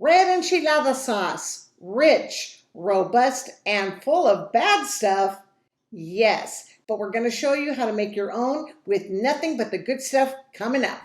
Red Enchilada Sauce, rich, robust, and full of bad stuff? Yes, but we're going to show you how to make your own with nothing but the good stuff coming up.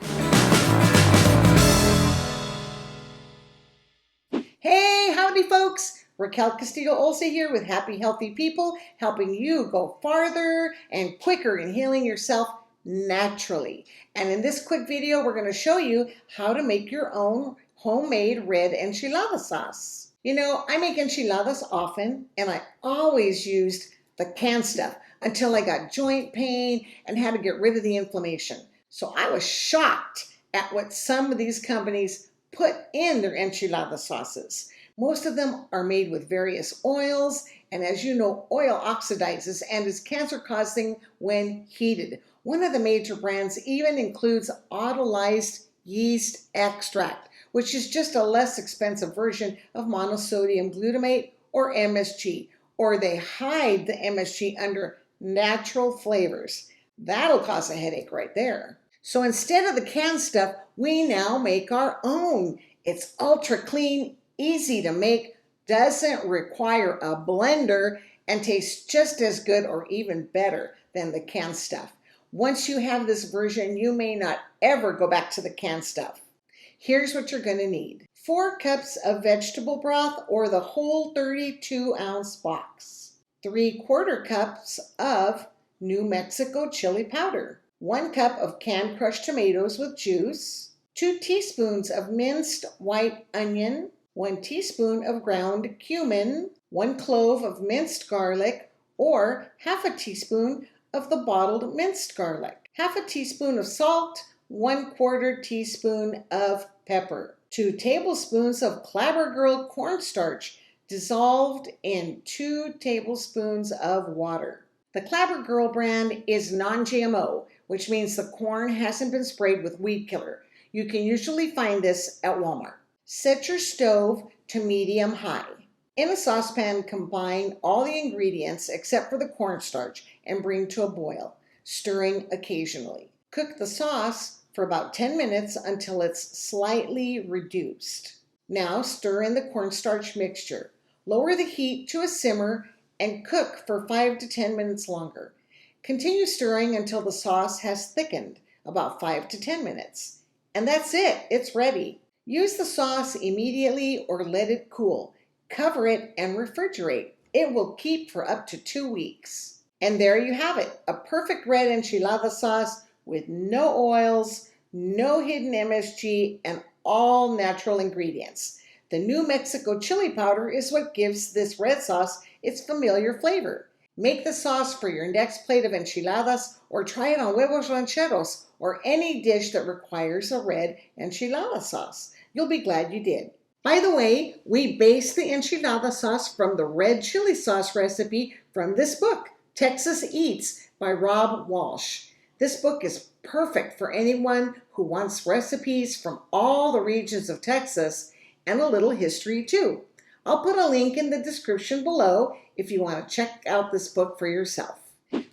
Hey, howdy folks! Raquel Castillo-Olse here with Happy Healthy People, helping you go farther and quicker in healing yourself naturally. And in this quick video, we're going to show you how to make your own homemade red enchilada sauce. You know, I make enchiladas often, and I always used the canned stuff until I got joint pain and had to get rid of the inflammation. So I was shocked at what some of these companies put in their enchilada sauces. Most of them are made with various oils, and as you know, oil oxidizes and is cancer-causing when heated. One of the major brands even includes autolyzed yeast extract, which is just a less expensive version of monosodium glutamate or MSG, or they hide the MSG under natural flavors. That'll cause a headache right there. So instead of the canned stuff, we now make our own. It's ultra clean, easy to make, doesn't require a blender, and tastes just as good or even better than the canned stuff. Once you have this version, you may not ever go back to the canned stuff. Here's what you're going to need. 4 cups of vegetable broth or the whole 32-ounce box. 3/4 cups of New Mexico chili powder. 1 cup of canned crushed tomatoes with juice. 2 teaspoons of minced white onion. 1 teaspoon of ground cumin. 1 clove of minced garlic, or half a teaspoon of the bottled minced garlic. Half a teaspoon of salt. 1/4 teaspoon of pepper. 2 tablespoons of Clabber Girl cornstarch dissolved in 2 tablespoons of water. The Clabber Girl brand is non-GMO, which means the corn hasn't been sprayed with weed killer. You can usually find this at Walmart. Set your stove to medium-high. In a saucepan, combine all the ingredients except for the cornstarch and bring to a boil, stirring occasionally. Cook the sauce for about 10 minutes until it's slightly reduced. Now stir in the cornstarch mixture. Lower the heat to a simmer and cook for 5 to 10 minutes longer. Continue stirring until the sauce has thickened, about 5 to 10 minutes. And that's it, it's ready. Use the sauce immediately or let it cool. Cover it and refrigerate. It will keep for up to 2 weeks. And there you have it, a perfect red enchilada sauce with no oils, no hidden MSG, and all natural ingredients. The New Mexico chili powder is what gives this red sauce its familiar flavor. Make the sauce for your next plate of enchiladas, or try it on huevos rancheros or any dish that requires a red enchilada sauce. You'll be glad you did. By the way, we based the enchilada sauce from the red chili sauce recipe from this book, Texas Eats by Rob Walsh. This book is perfect for anyone who wants recipes from all the regions of Texas and a little history too. I'll put a link in the description below if you want to check out this book for yourself.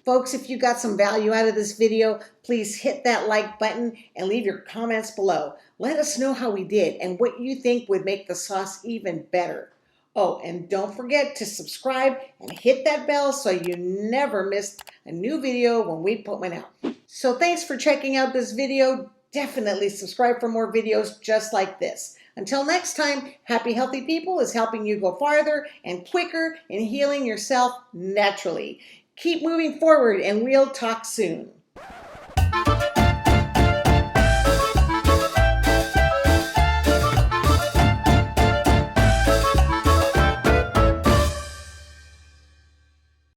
Folks, if you got some value out of this video, please hit that like button and leave your comments below. Let us know how we did and what you think would make the sauce even better. Oh, and don't forget to subscribe and hit that bell so you never miss a new video when we put one out. So thanks for checking out this video. Definitely subscribe for more videos just like this. Until next time, Happy Healthy People is helping you go farther and quicker in healing yourself naturally. Keep moving forward and we'll talk soon.